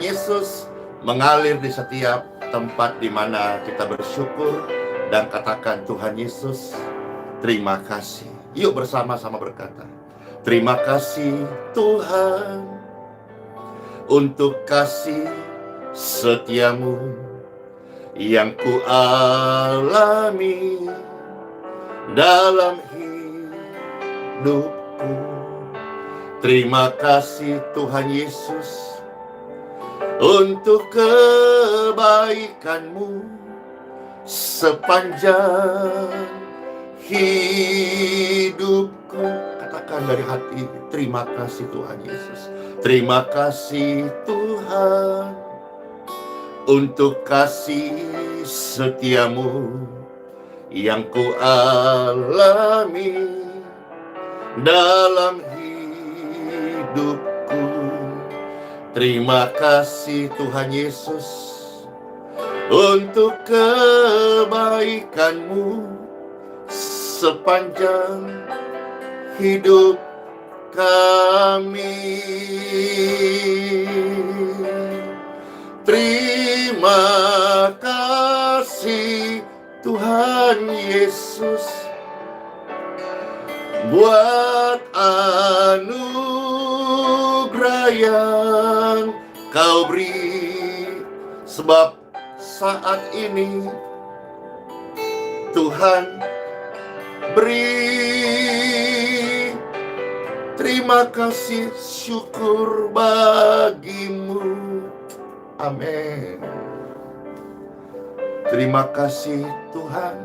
Yesus mengalir di setiap tempat di mana kita bersyukur dan katakan, Tuhan Yesus, terima kasih. Yuk bersama-sama berkata, terima kasih Tuhan untuk kasih setiamu yang ku alami dalam hidupku. Terima kasih Tuhan Yesus untuk kebaikan-Mu sepanjang hidupku. Katakan dari hati, terima kasih Tuhan Yesus. Terima kasih Tuhan untuk kasih setiamu yang ku alami dalam hidupku. Terima kasih Tuhan Yesus untuk kebaikan-Mu sepanjang hidup kami. Terima kasih Tuhan Yesus buat anugerah yang Kau beri, sebab saat ini Tuhan beri terima kasih, syukur bagi-Mu. Amin. Terima kasih Tuhan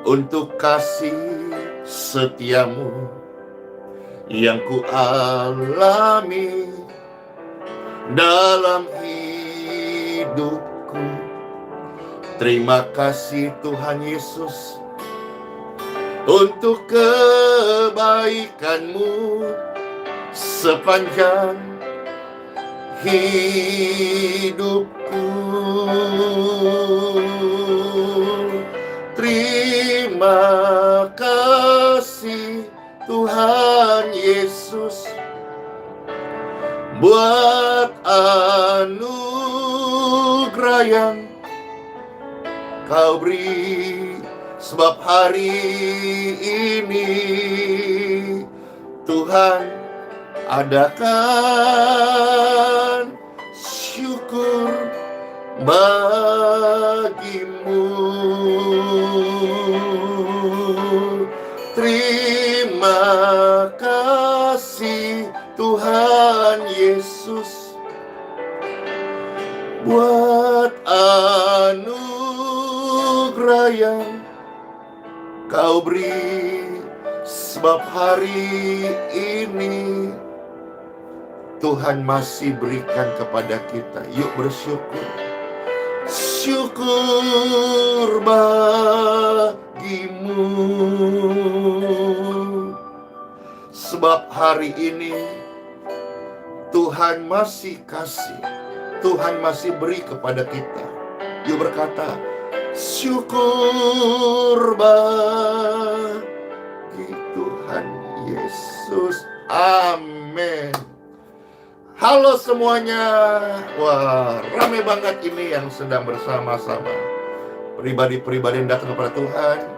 untuk kasih setiamu yang ku alami dalam hidupku. Terima kasih Tuhan Yesus untuk kebaikan-Mu sepanjang hidupku. Terima kasih Tuhan Yesus buat anugerah yang Kau beri, sebab hari ini Tuhan adakan syukur bagi-Mu. Terima kasih Tuhan Yesus buat anugerah yang Kau beri, sebab hari ini Tuhan masih berikan kepada kita. Yuk bersyukur. Syukur bagi-Mu, sebab hari ini Tuhan masih kasih, Tuhan masih beri kepada kita. Yuk berkata, syukur bagi Tuhan Yesus. Amin. Halo semuanya. Wah, ramai banget ini yang sedang bersama-sama. Pribadi-pribadi yang datang kepada Tuhan,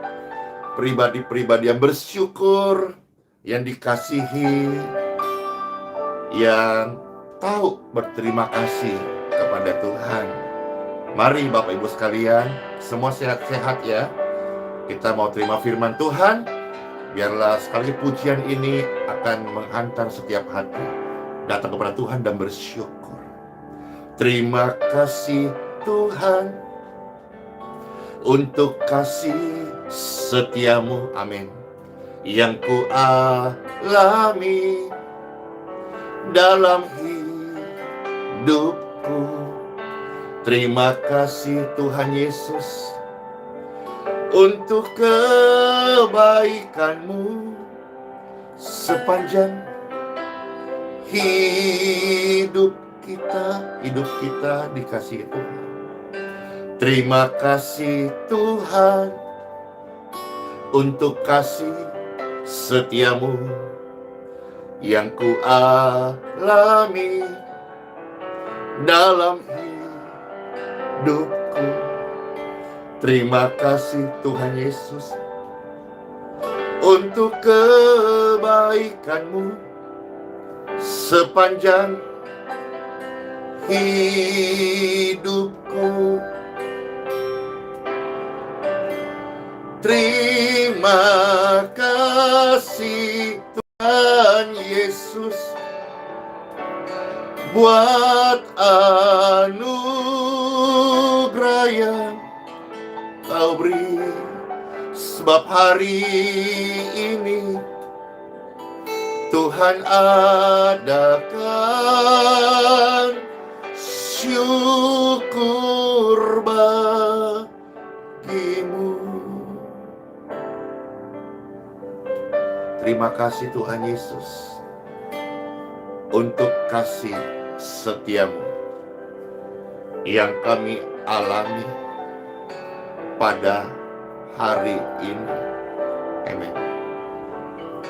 pribadi-pribadi yang bersyukur, yang dikasihi, yang tahu berterima kasih kepada Tuhan. Mari Bapak Ibu sekalian, semua sehat-sehat ya. Kita mau terima firman Tuhan. Biarlah sekali pujian ini akan menghantar setiap hati datang kepada Tuhan dan bersyukur. Terima kasih Tuhan untuk kasih setiamu, amin, yang ku alami dalam hidupku. Terima kasih Tuhan Yesus untuk kebaikan-Mu sepanjang hidup kita dikasihi Tuhan. Terima kasih Tuhan untuk kasih setiamu yang ku alami dalam hidupku. Terima kasih Tuhan Yesus untuk kebaikan-Mu sepanjang hidupku. Terima kasih Tuhan Yesus buat anugerah yang Kau beri, sebab hari ini Tuhan adakan syukur bagimu. Terima kasih Tuhan Yesus untuk kasih setia-Mu yang kami alami pada hari ini. Amin.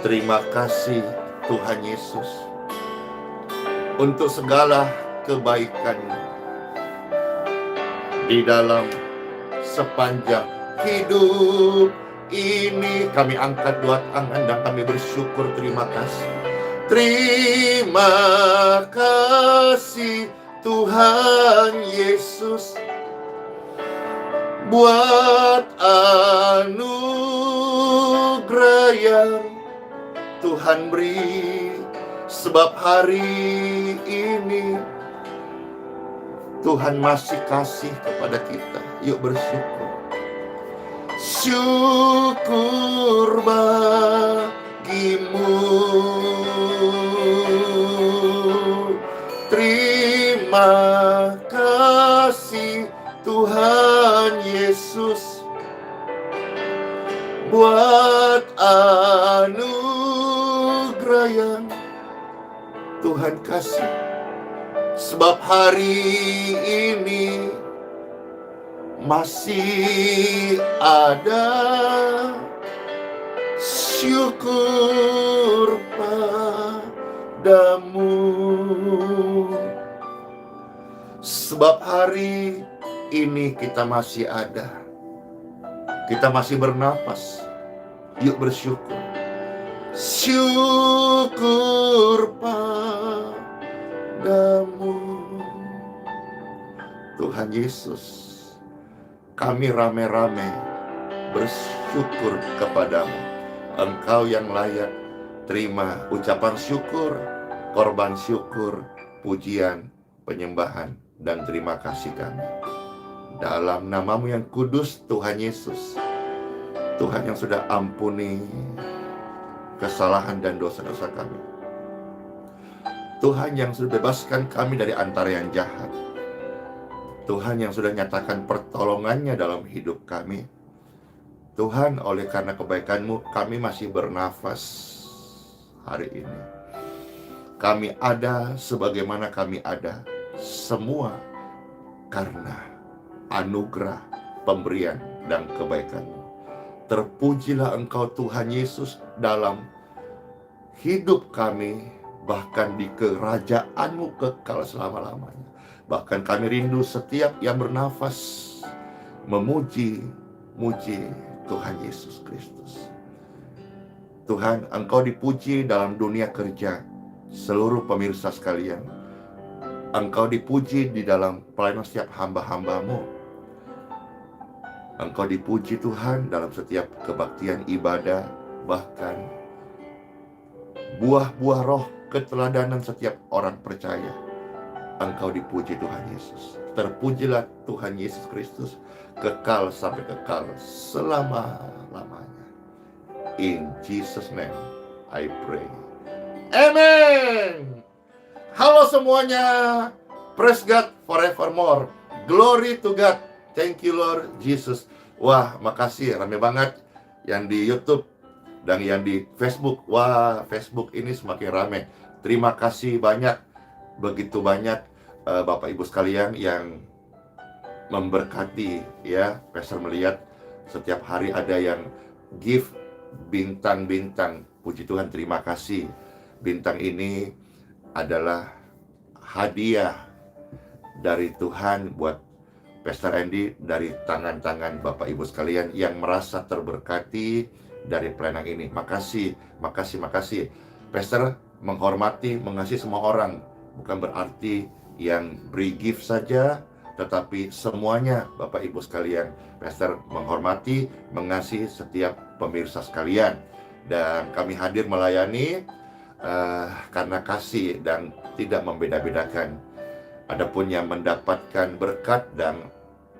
Terima kasih Tuhan Yesus untuk segala kebaikan-Mu di dalam sepanjang hidup ini. Kami angkat dua tangan dan kami bersyukur. Terima kasih. Terima kasih Tuhan Yesus buat anugerah yang Tuhan beri, sebab hari ini Tuhan masih kasih kepada kita. Yuk bersyukur. Syukur bagimu. Terima kasih Tuhan Yesus buat anugerah yang Tuhan kasih, sebab hari ini masih ada syukur padamu. Sebab hari ini kita masih ada, kita masih bernapas. Yuk bersyukur. Syukur padamu Tuhan Yesus. Kami rame-rame bersyukur kepadamu. Engkau yang layak terima ucapan syukur, korban syukur, pujian, penyembahan, dan terima kasih kami. Dalam nama-Mu yang kudus Tuhan Yesus, Tuhan yang sudah ampuni kesalahan dan dosa-dosa kami, Tuhan yang sudah bebaskan kami dari antara yang jahat, Tuhan yang sudah nyatakan pertolongannya dalam hidup kami. Tuhan, oleh karena kebaikan-Mu kami masih bernafas hari ini. Kami ada sebagaimana kami ada, semua karena anugerah, pemberian, dan kebaikan-Mu. Terpujilah Engkau Tuhan Yesus dalam hidup kami, bahkan di kerajaan-Mu kekal selama-lamanya. Bahkan kami rindu setiap yang bernafas memuji Tuhan Yesus Kristus. Tuhan, Engkau dipuji dalam dunia kerja, seluruh pemirsa sekalian. Engkau dipuji di dalam pelayanan setiap hamba-hamba-Mu. Engkau dipuji Tuhan dalam setiap kebaktian ibadah, bahkan buah-buah roh keteladanan setiap orang percaya. Engkau dipuji Tuhan Yesus. Terpujilah Tuhan Yesus Kristus kekal sampai kekal selama-lamanya. In Jesus' name I pray. Amen. Halo semuanya. Praise God forevermore. Glory to God. Thank you Lord Jesus. Wah, makasih, rame banget yang di YouTube dan yang di Facebook. Wah, Facebook ini semakin rame. Terima kasih banyak, begitu banyak Bapak Ibu sekalian yang memberkati ya. Pastor melihat setiap hari ada yang give bintang-bintang. Puji Tuhan, terima kasih. Bintang ini adalah hadiah dari Tuhan buat Pastor Andy, dari tangan-tangan Bapak Ibu sekalian yang merasa terberkati dari pelayanan ini. Makasih. Pastor menghormati, mengasihi semua orang. Bukan berarti yang beri gift saja, tetapi semuanya Bapak Ibu sekalian. Pastor menghormati, mengasihi setiap pemirsa sekalian. Dan kami hadir melayani karena kasih dan tidak membeda-bedakan. Adapun yang mendapatkan berkat dan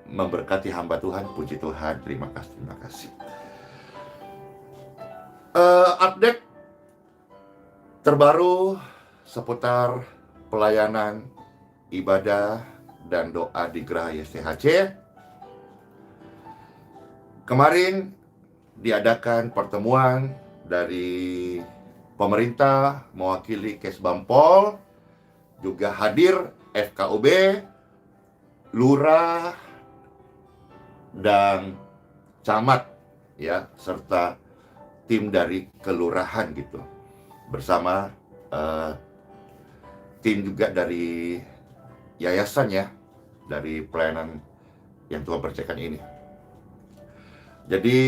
memberkati hamba Tuhan, puji Tuhan, terima kasih. Update terbaru seputar pelayanan, ibadah, dan doa di Geraha YSTHC. Kemarin diadakan pertemuan dari pemerintah mewakili Kesbangpol, juga hadir FKUB, lurah, dan camat, ya, serta tim dari kelurahan gitu, bersama tim juga dari yayasan, ya, dari pelayanan yang Tuhan percayakan ini. Jadi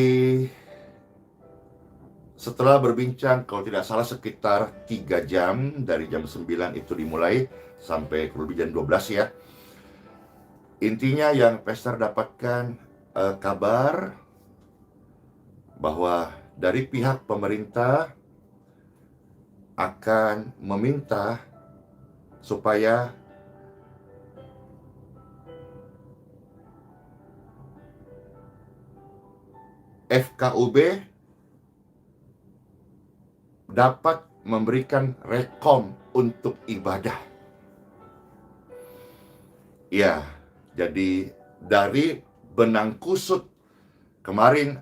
setelah berbincang, kalau tidak salah sekitar 3 jam, dari jam 9 itu dimulai sampai kurang lebih jam 12, ya. Intinya yang Pastor dapatkan kabar bahwa dari pihak pemerintah akan meminta supaya FKUB dapat memberikan rekom untuk ibadah. Ya, jadi dari benang kusut kemarin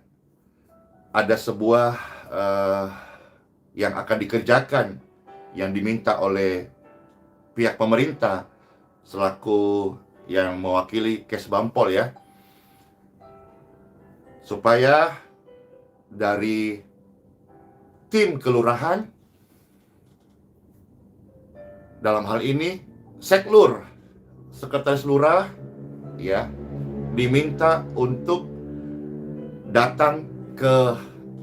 ada sebuah yang akan dikerjakan, yang diminta oleh pihak pemerintah selaku yang mewakili Kesbangpol, ya, supaya dari tim kelurahan, dalam hal ini Seklur, Sekretaris Lurah, ya, diminta untuk datang ke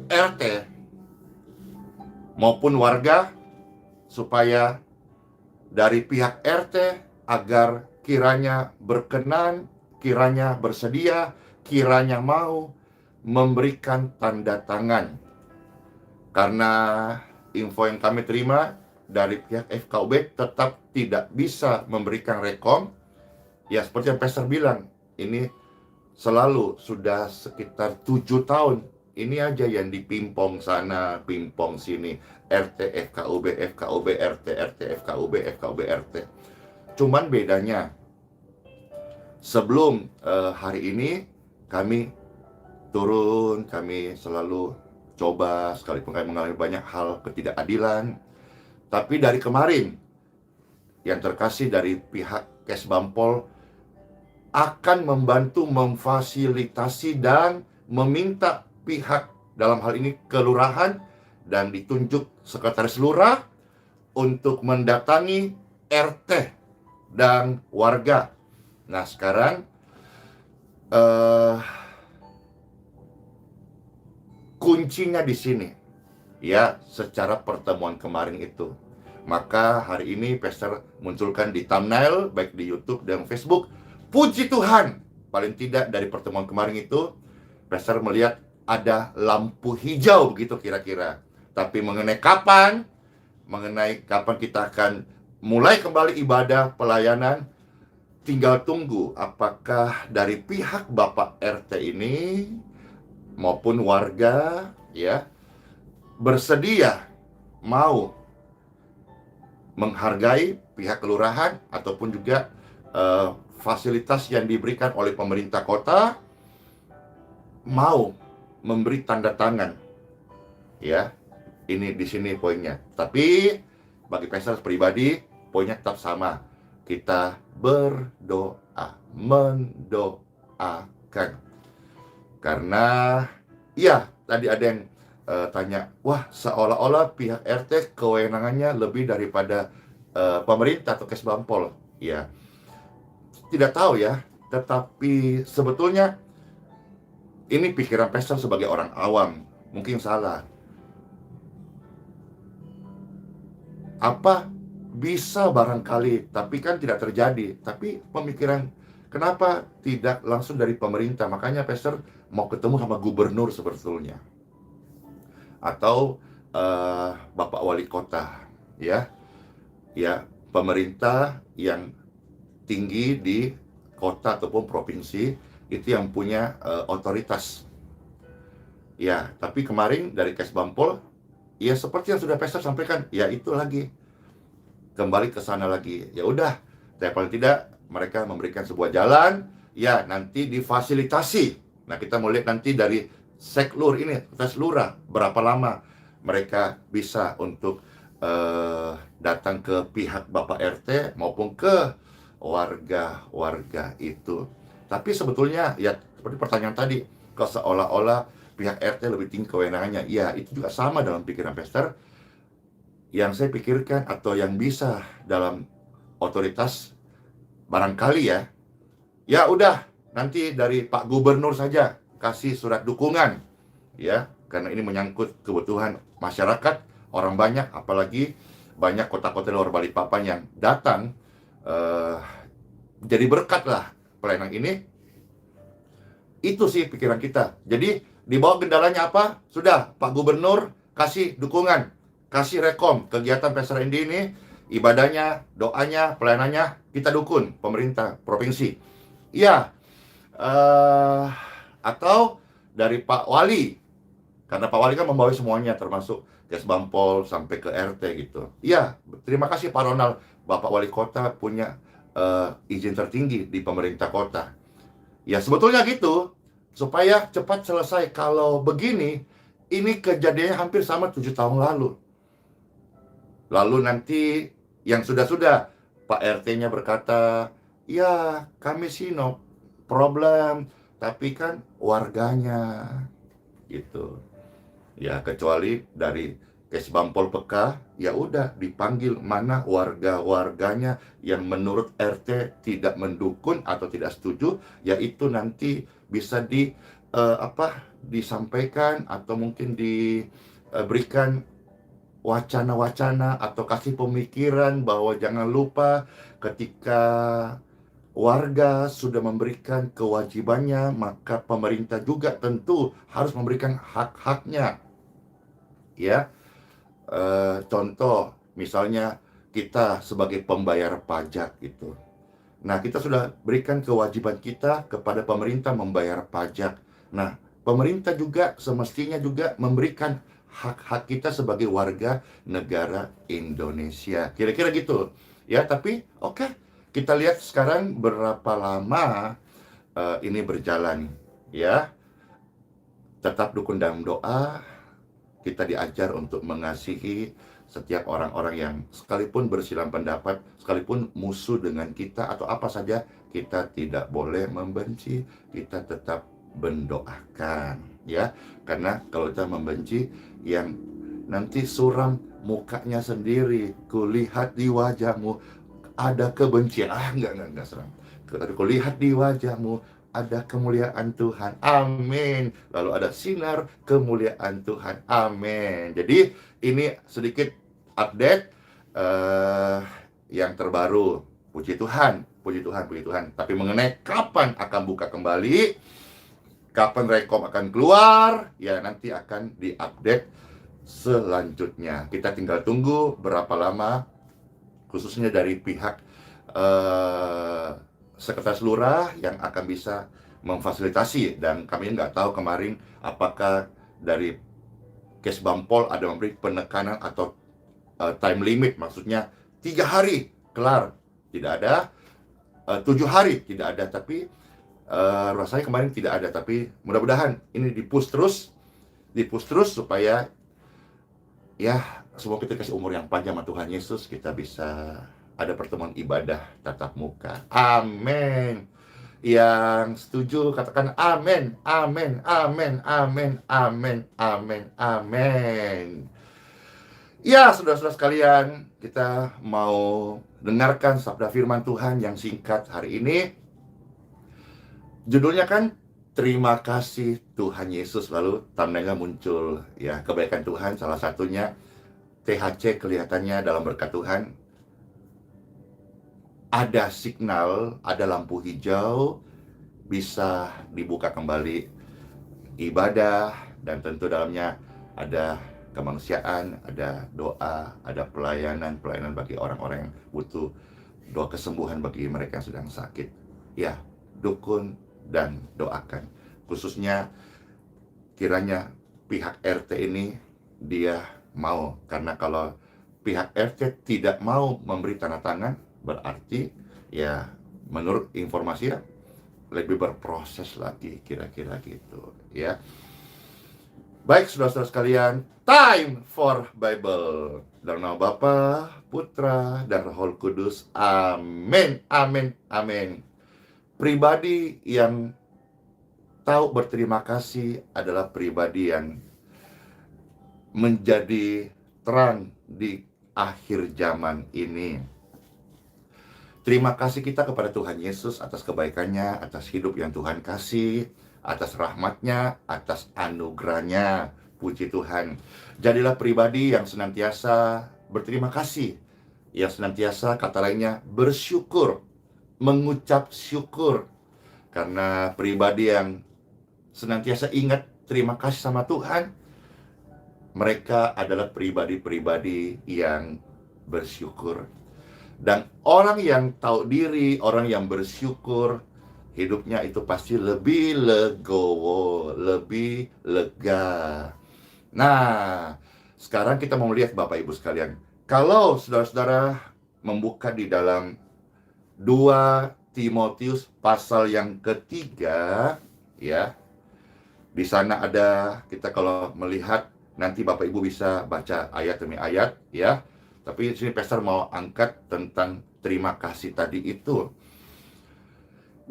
RT maupun warga supaya dari pihak RT agar kiranya berkenan, kiranya bersedia, kiranya mau memberikan tanda tangan. Karena info yang kami terima dari pihak FKUB tetap tidak bisa memberikan rekom. Ya, seperti yang Pastor bilang, ini selalu sudah sekitar 7 tahun. Ini aja yang dipimpong sana, pimpong sini. RT, FKUB, FKUB, RT, RT, FKUB, FKUB, RT. Cuman bedanya, sebelum hari ini kami turun, kami selalu coba, sekalipun kami mengalami banyak hal ketidakadilan. Tapi dari kemarin, yang terkasih dari pihak Kesbangpol akan membantu memfasilitasi dan meminta pihak, dalam hal ini kelurahan, dan ditunjuk sekretaris lurah untuk mendatangi RT dan warga. Nah, sekarang kuncinya di sini, ya, secara pertemuan kemarin itu. Maka hari ini Pastor munculkan di thumbnail, baik di YouTube dan Facebook. Puji Tuhan, paling tidak dari pertemuan kemarin itu Pastor melihat ada lampu hijau begitu kira-kira. Tapi mengenai kapan kita akan mulai kembali ibadah pelayanan, tinggal tunggu apakah dari pihak Bapak RT ini maupun warga, ya, bersedia mau menghargai pihak kelurahan ataupun juga fasilitas yang diberikan oleh pemerintah kota, mau memberi tanda tangan, ya. Ini di sini poinnya. Tapi bagi Pastor pribadi, poinnya tetap sama. Kita berdoa, mendoakan. Karena ya, tadi ada yang tanya, wah, seolah-olah pihak RT kewenangannya lebih daripada pemerintah atau Kesbangpol. Ya, tidak tahu ya, tetapi sebetulnya ini pikiran pastor sebagai orang awam, mungkin salah. Apa bisa barangkali, tapi kan tidak terjadi. Tapi pemikiran kenapa tidak langsung dari pemerintah? Makanya pastor mau ketemu sama gubernur sebetulnya, atau Bapak Wali Kota, ya, pemerintah yang tinggi di kota ataupun provinsi itu yang punya otoritas. Ya, tapi kemarin dari Kes Bampol, ya seperti yang sudah pastor sampaikan, ya itu lagi kembali ke sana lagi. Ya udah, tapi paling tidak mereka memberikan sebuah jalan, ya nanti difasilitasi. Nah, kita mau lihat nanti dari Seklur ini, tes lurah, berapa lama mereka bisa untuk datang ke pihak Bapak RT maupun ke warga-warga itu. Tapi sebetulnya ya seperti pertanyaan tadi, kok seolah-olah pihak RT lebih tinggi kewenangannya. Ya, itu juga sama dalam pikiran pastor. Yang saya pikirkan atau yang bisa dalam otoritas barangkali ya udah nanti dari Pak Gubernur saja kasih surat dukungan, ya, karena ini menyangkut kebutuhan masyarakat, orang banyak, apalagi banyak kota-kota luar Balikpapan yang datang, jadi berkat lah pelayanan ini. Itu sih pikiran kita. Jadi di bawah kendalanya apa? Sudah Pak Gubernur kasih dukungan, kasih rekom kegiatan Pastor Andy ini, ibadahnya, doanya, pelayanannya kita dukung pemerintah provinsi. Ya, atau dari Pak Wali, karena Pak Wali kan membawa semuanya termasuk Kes Bampol sampai ke RT gitu. Iya, terima kasih Pak Ronald, Bapak Wali Kota punya izin tertinggi di pemerintah kota. Ya sebetulnya gitu, supaya cepat selesai. Kalau begini, ini kejadiannya hampir sama 7 tahun lalu. Lalu nanti yang sudah-sudah Pak RT-nya berkata, ya kami sih no problem, tapi kan warganya gitu. Ya kecuali dari Kes Bampol Peka, ya udah dipanggil mana warga-warganya yang menurut RT tidak mendukung atau tidak setuju, yaitu nanti bisa disampaikan atau mungkin diberikan wacana-wacana atau kasih pemikiran bahwa jangan lupa ketika warga sudah memberikan kewajibannya, maka pemerintah juga tentu harus memberikan hak-haknya. Ya, contoh misalnya kita sebagai pembayar pajak gitu. Nah, kita sudah berikan kewajiban kita kepada pemerintah membayar pajak. Nah, pemerintah juga semestinya juga memberikan hak-hak kita sebagai warga negara Indonesia. Kira-kira gitu. Ya, tapi oke. Kita lihat sekarang berapa lama ini berjalan. Ya, tetap dukung dalam doa. Kita diajar untuk mengasihi setiap orang-orang yang sekalipun bersilang pendapat, sekalipun musuh dengan kita atau apa saja, kita tidak boleh membenci, kita tetap mendoakan, ya. Karena kalau kita membenci, yang nanti suram mukanya sendiri, kulihat di wajahmu ada kebencian. Enggak seram. Kulihat di wajahmu ada kemuliaan Tuhan, amin. Lalu ada sinar kemuliaan Tuhan, amin. Jadi ini sedikit update yang terbaru. Puji Tuhan, puji Tuhan, puji Tuhan. Tapi mengenai kapan akan buka kembali, kapan rekom akan keluar, ya nanti akan diupdate selanjutnya. Kita tinggal tunggu berapa lama, khususnya dari pihak Sekretaris Lurah yang akan bisa memfasilitasi. Dan kami nggak tahu kemarin apakah dari Kes Bampol ada memberi penekanan atau time limit, maksudnya 3 hari kelar, tidak ada, 7 hari tidak ada, tapi rasanya kemarin tidak ada. Tapi mudah-mudahan ini dipush terus supaya ya semoga kita kasih umur yang panjang sama Tuhan Yesus, kita bisa ada pertemuan ibadah tatap muka. Amin. Yang setuju katakan amin, amin, amin, amin, amin, amin, amin. Ya, saudara-saudara sekalian, kita mau dengarkan sabda firman Tuhan yang singkat hari ini. Judulnya kan terima kasih Tuhan Yesus, lalu thumbnailnya muncul ya, kebaikan Tuhan, salah satunya THC kelihatannya dalam berkat Tuhan. Ada signal, ada lampu hijau, bisa dibuka kembali ibadah, dan tentu dalamnya ada kemanusiaan, ada doa, ada pelayanan bagi orang-orang yang butuh doa kesembuhan bagi mereka yang sedang sakit. Ya, dukun dan doakan. Khususnya kiranya pihak RT ini dia mau, karena kalau pihak RT tidak mau memberi tanda tangan, berarti ya menurut informasi ya lebih berproses lagi, kira-kira gitu ya. Baik saudara-saudara sekalian, time for Bible. Dalam nama Bapa, Putra, dan Roh Kudus. Amin, amin, amin. Pribadi yang tahu berterima kasih adalah pribadi yang menjadi terang di akhir zaman ini. Terima kasih kita kepada Tuhan Yesus atas kebaikannya, atas hidup yang Tuhan kasih, atas rahmatnya, atas anugerahnya. Puji Tuhan. Jadilah pribadi yang senantiasa berterima kasih, yang senantiasa, kata lainnya, bersyukur, mengucap syukur. Karena pribadi yang senantiasa ingat terima kasih sama Tuhan, mereka adalah pribadi-pribadi yang bersyukur. Dan orang yang tahu diri, orang yang bersyukur, hidupnya itu pasti lebih legowo, lebih lega. Nah, sekarang kita mau lihat Bapak Ibu sekalian. Kalau saudara-saudara membuka di dalam 2 Timotius pasal yang ketiga, ya. Di sana ada, kita kalau melihat, nanti Bapak Ibu bisa baca ayat demi ayat, ya. Tapi di sini Pastor mau angkat tentang terima kasih tadi itu.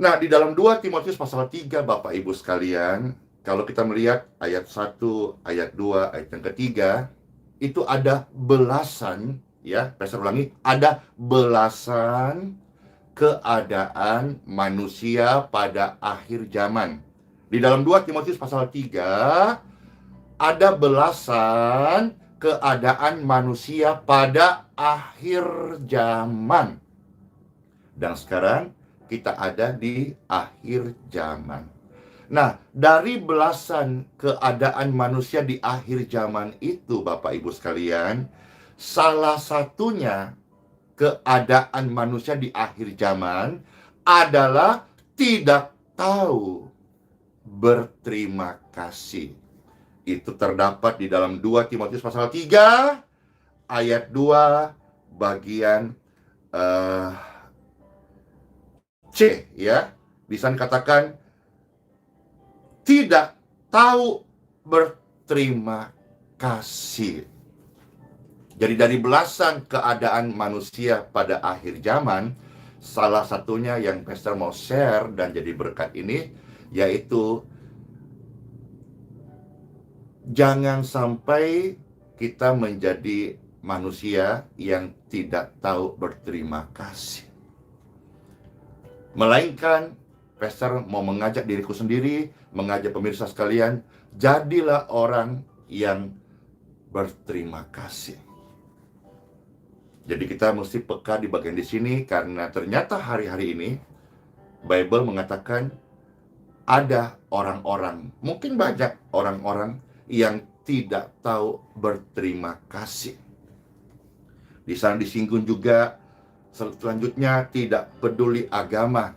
Nah, di dalam 2 Timotius pasal 3, Bapak Ibu sekalian, kalau kita melihat ayat 1, ayat 2, ayat yang ketiga, itu ada belasan, ya, Pastor ulangi, ada belasan keadaan manusia pada akhir zaman. Di dalam 2 Timotius pasal 3, ada belasan keadaan manusia pada akhir zaman. Dan sekarang kita ada di akhir zaman. Nah, dari belasan keadaan manusia di akhir zaman itu, Bapak Ibu sekalian, salah satunya keadaan manusia di akhir zaman adalah tidak tahu berterima kasih. Itu terdapat di dalam 2 Timotius pasal 3 ayat 2 bagian C, ya. Di sana katakan tidak tahu berterima kasih. Jadi dari belasan keadaan manusia pada akhir zaman, salah satunya yang Pastor mau share dan jadi berkat ini, yaitu jangan sampai kita menjadi manusia yang tidak tahu berterima kasih. Melainkan, Pastor mau mengajak diriku sendiri, mengajak pemirsa sekalian, jadilah orang yang berterima kasih. Jadi kita mesti peka di bagian di sini, karena ternyata hari-hari ini Bible mengatakan ada orang-orang, mungkin banyak orang-orang yang tidak tahu berterima kasih. Di sana disinggung juga selanjutnya tidak peduli agama.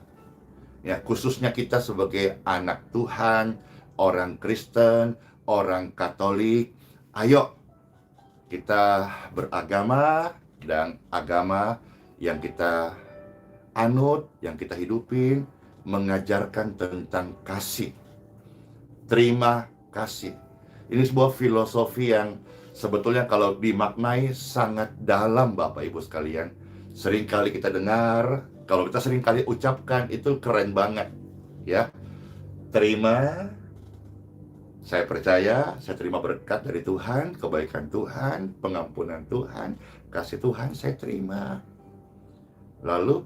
Ya, khususnya kita sebagai anak Tuhan, orang Kristen, orang Katolik, ayo kita beragama, dan agama yang kita anut, yang kita hidupin, mengajarkan tentang kasih. Terima kasih. Ini sebuah filosofi yang sebetulnya kalau dimaknai sangat dalam, Bapak Ibu sekalian. Seringkali kita dengar, kalau kita seringkali ucapkan, itu keren banget, ya. Terima, saya percaya, saya terima berkat dari Tuhan, kebaikan Tuhan, pengampunan Tuhan, kasih Tuhan saya terima. Lalu,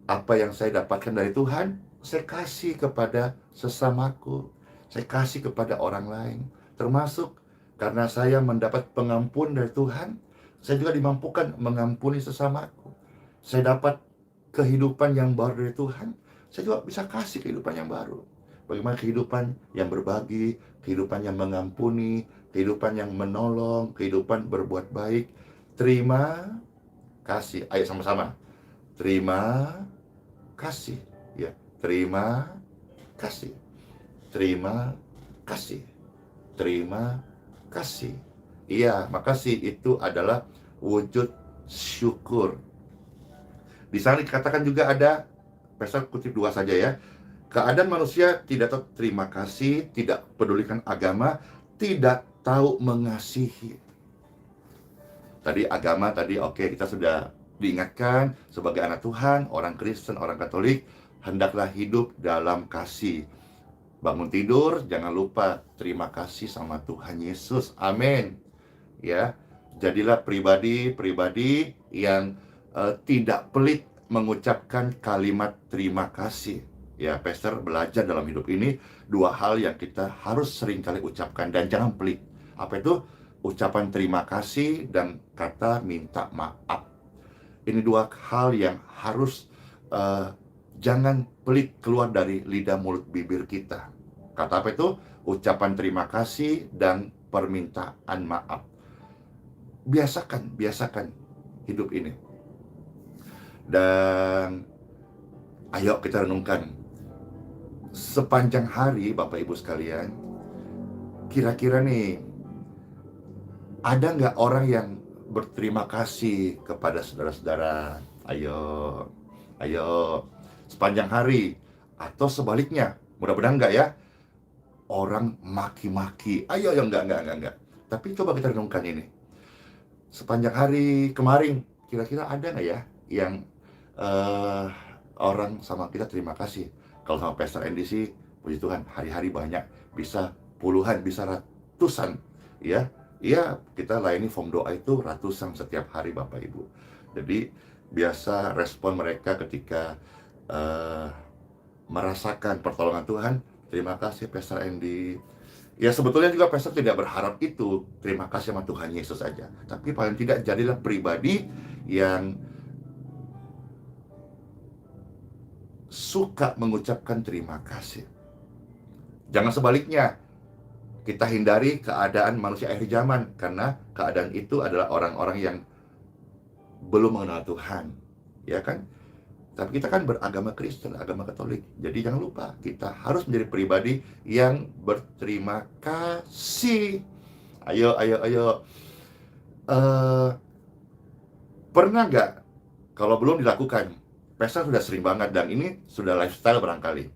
apa yang saya dapatkan dari Tuhan, saya kasih kepada sesamaku, saya kasih kepada orang lain. Termasuk karena saya mendapat pengampun dari Tuhan, saya juga dimampukan mengampuni sesamaku. Saya dapat kehidupan yang baru dari Tuhan, saya juga bisa kasih kehidupan yang baru. Bagaimana kehidupan yang berbagi, kehidupan yang mengampuni, kehidupan yang menolong, kehidupan berbuat baik. Terima kasih. Ayo sama-sama. Terima kasih. Ya, terima kasih. Terima kasih. Terima kasih. Iya, makasih itu adalah wujud syukur. Di sana dikatakan juga ada, pasal kutip 2 saja ya. Keadaan manusia tidak tahu terima kasih, tidak pedulikan agama, tidak tahu mengasihi. Tadi agama tadi oke, kita sudah diingatkan sebagai anak Tuhan, orang Kristen, orang Katolik, hendaklah hidup dalam kasih. Bangun tidur, jangan lupa terima kasih sama Tuhan Yesus. Amin. Ya, jadilah pribadi-pribadi yang tidak pelit mengucapkan kalimat terima kasih. Ya, Pastor belajar dalam hidup ini 2 hal yang kita harus sering kali ucapkan dan jangan pelit. Apa itu? Ucapan terima kasih dan kata minta maaf. Ini 2 hal yang harus jangan pelit keluar dari lidah mulut bibir kita. Kata apa itu? Ucapan terima kasih dan permintaan maaf. Biasakan hidup ini. Dan ayo kita renungkan. Sepanjang hari Bapak Ibu sekalian, kira-kira nih, ada nggak orang yang berterima kasih kepada saudara-saudara? Ayo, sepanjang hari. Atau sebaliknya, mudah-mudahan nggak ya, orang maki-maki. Ayo, enggak. Tapi coba kita renungkan ini. Sepanjang hari kemarin, kira-kira ada nggak ya yang orang sama kita terima kasih? Kalau sama Pastor Andy sih, puji Tuhan, hari-hari banyak, bisa puluhan, bisa ratusan, ya. Iya, kita layani form doa itu ratusan setiap hari Bapak Ibu. Jadi biasa respon mereka ketika merasakan pertolongan Tuhan, terima kasih Pastor Andy. Ya sebetulnya juga Pastor tidak berharap itu, terima kasih sama Tuhan Yesus aja. Tapi paling tidak jadilah pribadi yang suka mengucapkan terima kasih. Jangan sebaliknya, kita hindari keadaan manusia akhir zaman, karena keadaan itu adalah orang-orang yang belum mengenal Tuhan, ya kan? Tapi kita kan beragama Kristen, agama Katolik. Jadi jangan lupa, kita harus menjadi pribadi yang berterima kasih. Ayo. Pernah nggak, kalau belum dilakukan, Pastor sudah sering banget, dan ini sudah lifestyle barangkali.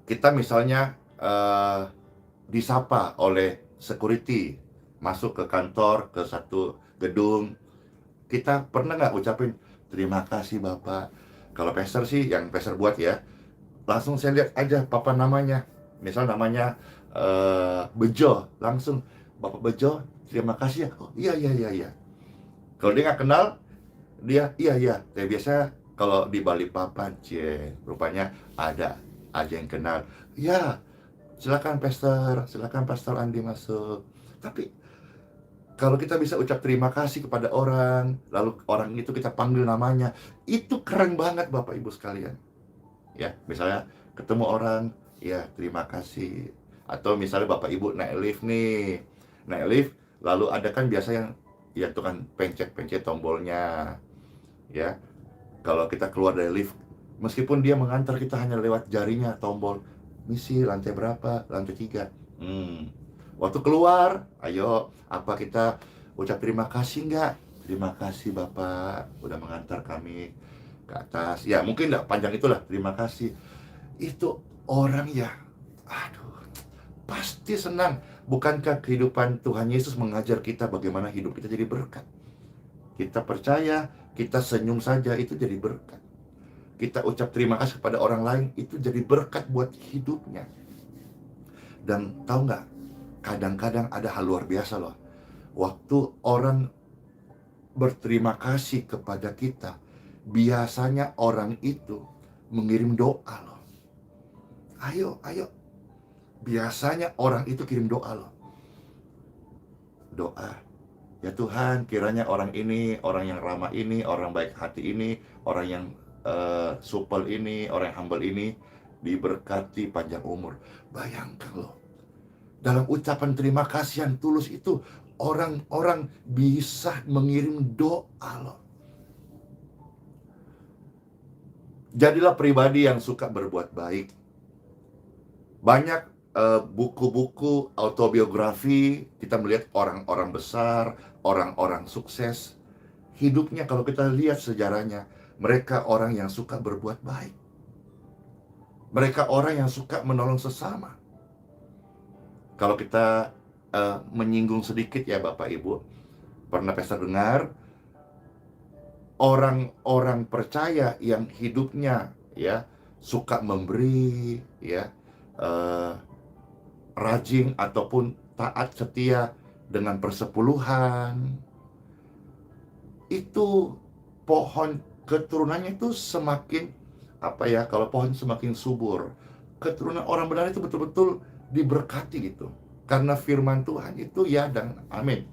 Kita misalnya disapa oleh security, masuk ke kantor, ke satu gedung. Kita pernah nggak ucapin, terima kasih Bapak. Kalau Pastor sih, yang Pastor buat ya, langsung saya lihat aja papan namanya. Misal namanya Bejo, langsung, Bapak Bejo, terima kasih ya. Oh iya. Kalau dia nggak kenal, dia iya. Tapi biasa kalau di Balikpapan, rupanya ada aja yang kenal. Ya, silakan Pastor Andi masuk. Tapi kalau kita bisa ucap terima kasih kepada orang, lalu orang itu kita panggil namanya, itu keren banget Bapak Ibu sekalian. Ya, misalnya ketemu orang, ya terima kasih. Atau misalnya Bapak Ibu naik lift nih, lalu ada kan biasa yang tukang pencet tombolnya. Ya, kalau kita keluar dari lift, meskipun dia mengantar kita hanya lewat jarinya, tombol, misi lantai berapa, lantai 3. Waktu keluar, ayo, apa kita ucap terima kasih nggak? Terima kasih Bapak, udah mengantar kami ke atas. Ya, mungkin nggak panjang itulah, terima kasih. Itu orang ya, aduh, pasti senang. Bukankah kehidupan Tuhan Yesus mengajar kita bagaimana hidup kita jadi berkat? Kita percaya, kita senyum saja, itu jadi berkat. Kita ucap terima kasih kepada orang lain, itu jadi berkat buat hidupnya. Dan tahu nggak, kadang-kadang ada hal luar biasa loh. Waktu orang berterima kasih kepada kita, biasanya orang itu mengirim doa loh. Ayo. Biasanya orang itu kirim doa loh. Doa. Ya Tuhan, kiranya orang ini, orang yang ramah ini, orang baik hati ini, orang yang supel ini, orang yang humble ini diberkati panjang umur. Bayangkan loh, dalam ucapan terima kasih yang tulus itu, orang-orang bisa mengirim doa loh. Jadilah pribadi yang suka berbuat baik. Banyak buku-buku autobiografi, kita melihat orang-orang besar, orang-orang sukses. Hidupnya kalau kita lihat sejarahnya, mereka orang yang suka berbuat baik. Mereka orang yang suka menolong sesama. Kalau kita menyinggung sedikit ya Bapak Ibu, pernah Pastor dengar orang-orang percaya yang hidupnya ya suka memberi, ya rajin ataupun taat setia dengan persepuluhan, itu pohon keturunannya itu semakin kalau pohon semakin subur, keturunan orang benar itu betul-betul diberkati gitu, karena firman Tuhan itu ya dan amin.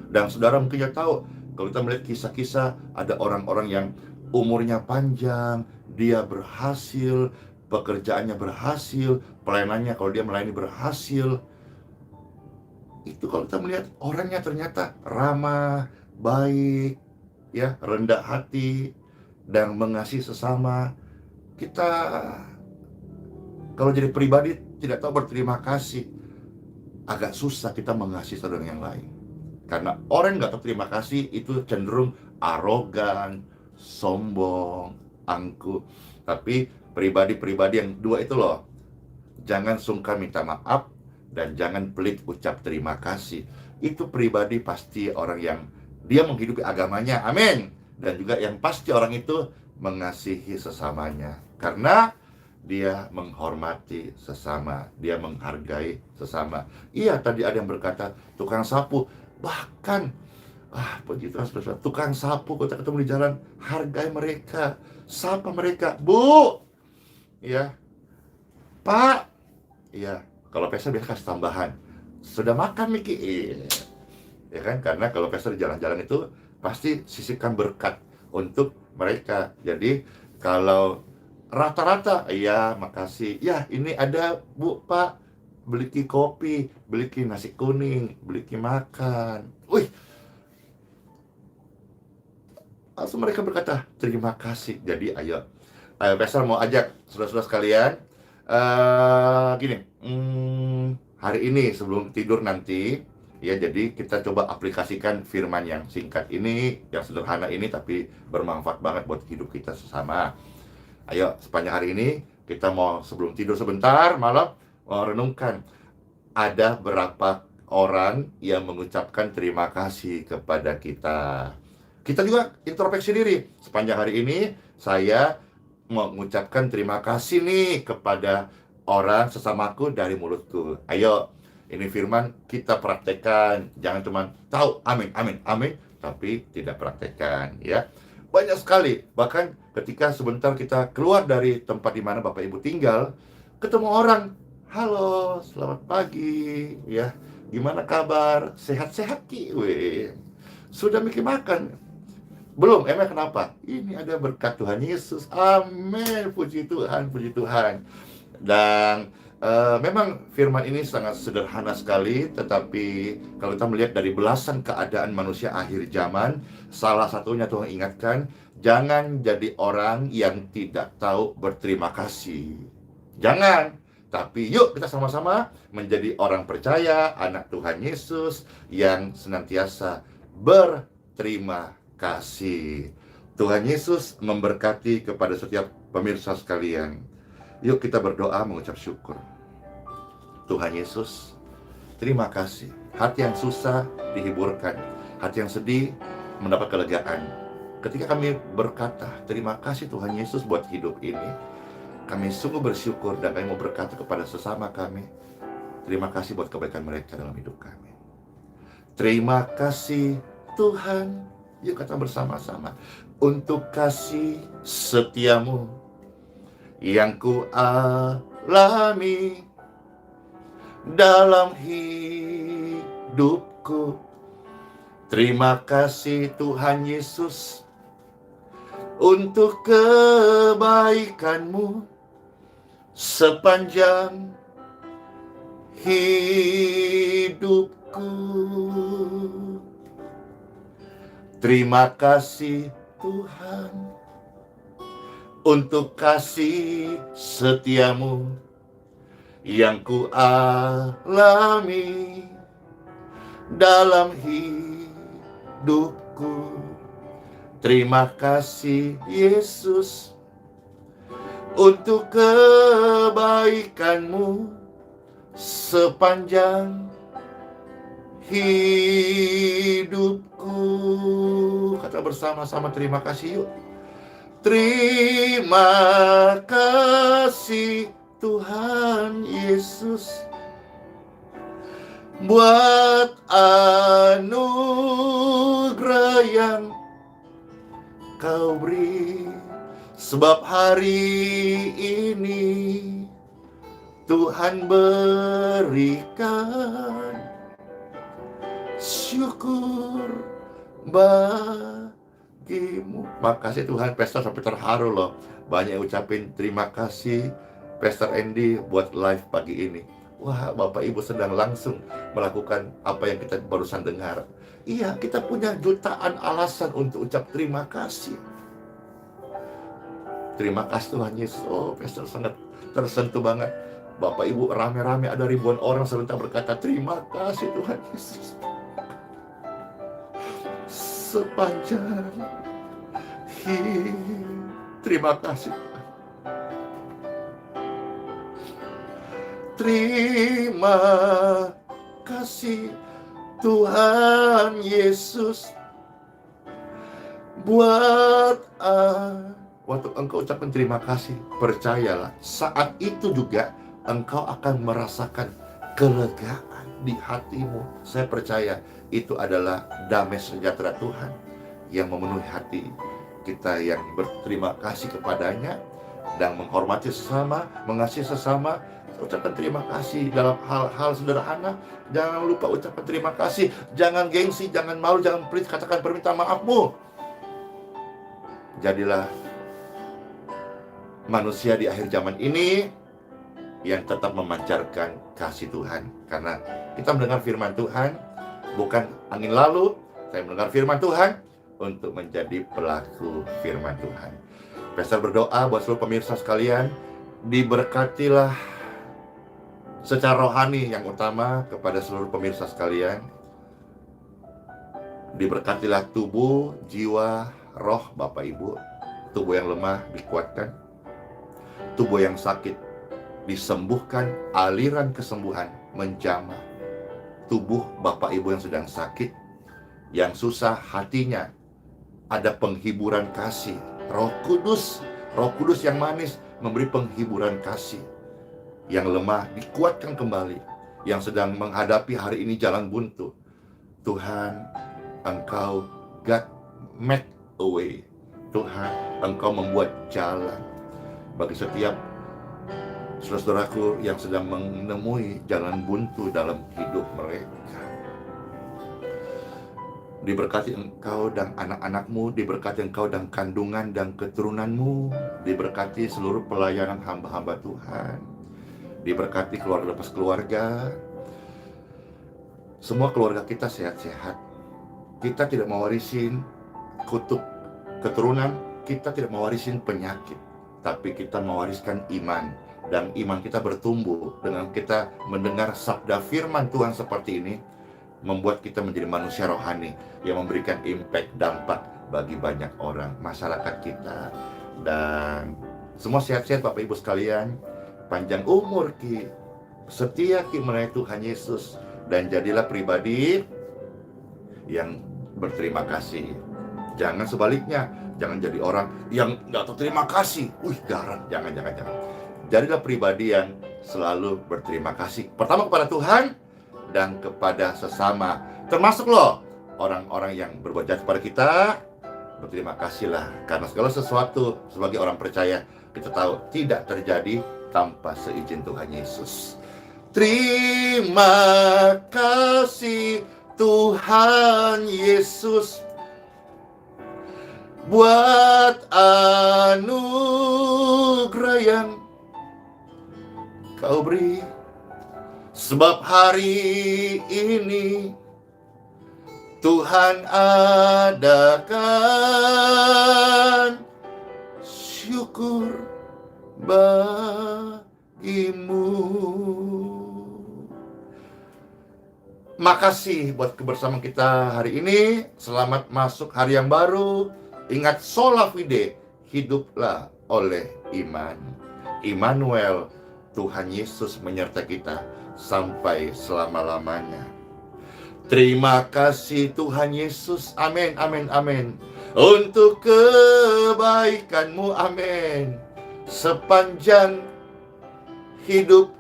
Dan saudara mungkin ya tahu, kalau kita melihat kisah-kisah, ada orang-orang yang umurnya panjang, dia berhasil, pekerjaannya berhasil, pelayanannya kalau dia melayani berhasil. Itu kalau kita melihat orangnya ternyata ramah, baik, ya, rendah hati, dan mengasihi sesama. Kita kalau jadi pribadi tidak tahu berterima kasih, agak susah kita mengasihi saudara yang lain. Karena orang yang nggak tahu terima kasih itu cenderung arogan, sombong, angkuh. Tapi pribadi-pribadi yang dua itu loh, jangan sungkan minta maaf dan jangan pelit ucap terima kasih. Itu pribadi pasti orang yang dia menghidupi agamanya, amin. Dan juga yang pasti orang itu mengasihi sesamanya, karena dia menghormati sesama, dia menghargai sesama. Iya, tadi ada yang berkata tukang sapu, bahkan puji Tuhan, tukang sapu kita ketemu di jalan, hargai mereka, sapa mereka, Bu, ya, Pak, ya. Kalau Pastor biasa kasih tambahan, sudah makan Miki, ya kan? Karena kalau Pastor di jalan-jalan itu pasti sisipkan berkat untuk mereka. Jadi kalau rata-rata, ya makasih, ya ini ada Bu, Pak, beli kopi, beli nasi kuning, beli makan. Wih, langsung mereka berkata terima kasih. Jadi ayo Pastor mau ajak saudara-saudara sekalian, gini, hari ini sebelum tidur nanti, ya, jadi kita coba aplikasikan firman yang singkat ini, yang sederhana ini, tapi bermanfaat banget buat hidup kita sesama. Ayo, sepanjang hari ini kita mau sebelum tidur sebentar malam mau renungkan, ada berapa orang yang mengucapkan terima kasih kepada kita. Kita juga introspeksi diri. Sepanjang hari ini saya mengucapkan terima kasih nih kepada orang sesamaku dari mulutku. Ayo, ini firman kita praktekkan. Jangan cuma tahu amin, amin, amin, tapi tidak praktekkan, ya. Banyak sekali, bahkan ketika sebentar kita keluar dari tempat di mana Bapak Ibu tinggal, ketemu orang, halo, selamat pagi, ya, gimana kabar, sehat-sehat Ki, weh, sudah mikir makan? Belum, emang kenapa? Ini ada berkat Tuhan Yesus, amin, puji Tuhan, puji Tuhan. Dan memang firman ini sangat sederhana sekali, tetapi kalau kita melihat dari belasan keadaan manusia akhir zaman, salah satunya Tuhan ingatkan, jangan jadi orang yang tidak tahu berterima kasih. Jangan, tapi yuk kita sama-sama menjadi orang percaya, anak Tuhan Yesus yang senantiasa berterima kasih. Tuhan Yesus memberkati kepada setiap pemirsa sekalian. Yuk kita berdoa mengucap syukur. Tuhan Yesus, terima kasih. Hati yang susah dihiburkan, hati yang sedih mendapat kelegaan. Ketika kami berkata, terima kasih Tuhan Yesus buat hidup ini, kami sungguh bersyukur dan kami mau berkata kepada sesama kami, terima kasih buat kebaikan mereka dalam hidup kami. Terima kasih Tuhan. Yuk kata bersama-sama, untuk kasih setiamu yang ku alami dalam hidupku. Terima kasih Tuhan Yesus untuk kebaikan-Mu sepanjang hidupku. Terima kasih Tuhan untuk kasih setiamu yang ku alami dalam hidupku. Terima kasih Yesus untuk kebaikan-Mu sepanjang hidupku. Kata bersama-sama terima kasih yuk. Terima kasih Tuhan Yesus buat anugerah yang Kau beri, sebab hari ini Tuhan berikan syukur bagimu. Makasih Tuhan, Pastor sampai terharu loh. Banyak ucapin terima kasih Pastor Andy buat live pagi ini. Wah, Bapak Ibu sedang langsung melakukan apa yang kita barusan dengar. Iya, kita punya jutaan alasan untuk ucap terima kasih. Terima kasih Tuhan Yesus. Oh, Pastor sangat tersentuh banget. Bapak Ibu rame-rame ada ribuan orang serentak berkata terima kasih Tuhan Yesus. Sepanjang terima kasih. Terima kasih Tuhan Yesus buat waktu engkau ucapkan terima kasih, percayalah saat itu juga engkau akan merasakan kelegaan di hatimu. Saya percaya itu adalah damai sejahtera Tuhan yang memenuhi hati kita yang berterima kasih kepadanya dan menghormati sesama, mengasihi sesama. Ucapkan terima kasih dalam hal-hal sederhana. Jangan lupa ucapkan terima kasih. Jangan gengsi, jangan malu, jangan pelit. Katakan permintaan maafmu. Jadilah manusia di akhir zaman ini yang tetap memancarkan kasih Tuhan. Karena kita mendengar firman Tuhan bukan angin lalu. Saya mendengar firman Tuhan untuk menjadi pelaku firman Tuhan. Pastor berdoa buat seluruh pemirsa sekalian, diberkatilah secara rohani yang utama kepada seluruh pemirsa sekalian. Diberkatilah tubuh, jiwa, roh Bapak Ibu. Tubuh yang lemah dikuatkan, tubuh yang sakit disembuhkan, aliran kesembuhan menjamah. Tubuh Bapak Ibu yang sedang sakit, yang susah hatinya, ada penghiburan kasih. Roh Kudus yang manis memberi penghiburan kasih. Yang lemah dikuatkan kembali, yang sedang menghadapi hari ini jalan buntu. Tuhan, Engkau God make a way. Tuhan, Engkau membuat jalan bagi setiap saudaraku yang sedang menemui jalan buntu dalam hidup mereka. Diberkati engkau dan anak-anakmu, diberkati engkau dan kandungan dan keturunanmu, diberkati seluruh pelayanan hamba-hamba Tuhan, diberkati keluarga lepas keluarga. Semua keluarga kita sehat-sehat. Kita tidak mewarisin kutuk keturunan, kita tidak mewarisin penyakit, tapi kita mewariskan iman. Dan iman kita bertumbuh dengan kita mendengar sabda firman Tuhan seperti ini, membuat kita menjadi manusia rohani yang memberikan impact, dampak bagi banyak orang, masyarakat kita. Dan semua sehat-sehat Bapak Ibu sekalian, panjang umur Ki, setia Ki melayani Tuhan Yesus, dan jadilah pribadi yang berterima kasih. Jangan sebaliknya, jangan jadi orang yang nggak tahu terima kasih. Garang, jangan. Jadilah pribadi yang selalu berterima kasih. Pertama kepada Tuhan dan kepada sesama. Termasuk loh orang-orang yang berbuat jahat kepada kita, berterima kasihlah. Karena segala sesuatu sebagai orang percaya, kita tahu tidak terjadi tanpa seizin Tuhan Yesus. Terima kasih Tuhan Yesus buat anugerah yang Kau beri. Sebab hari ini Tuhan adakan syukur bagimu. Makasih buat kebersamaan kita hari ini. Selamat masuk hari yang baru. Ingat sola fide, hiduplah oleh iman. Immanuel, Tuhan Yesus menyertai kita sampai selama-lamanya. Terima kasih Tuhan Yesus. Amin, amin, amin. Untuk kebaikan-Mu, amin. Sepanjang hidup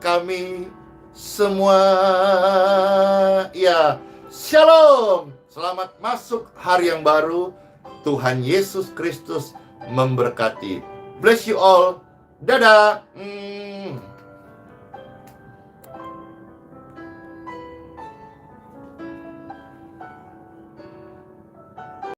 kami semua. Ya, shalom. Selamat masuk hari yang baru. Tuhan Yesus Kristus memberkati. Bless you all. Dadah.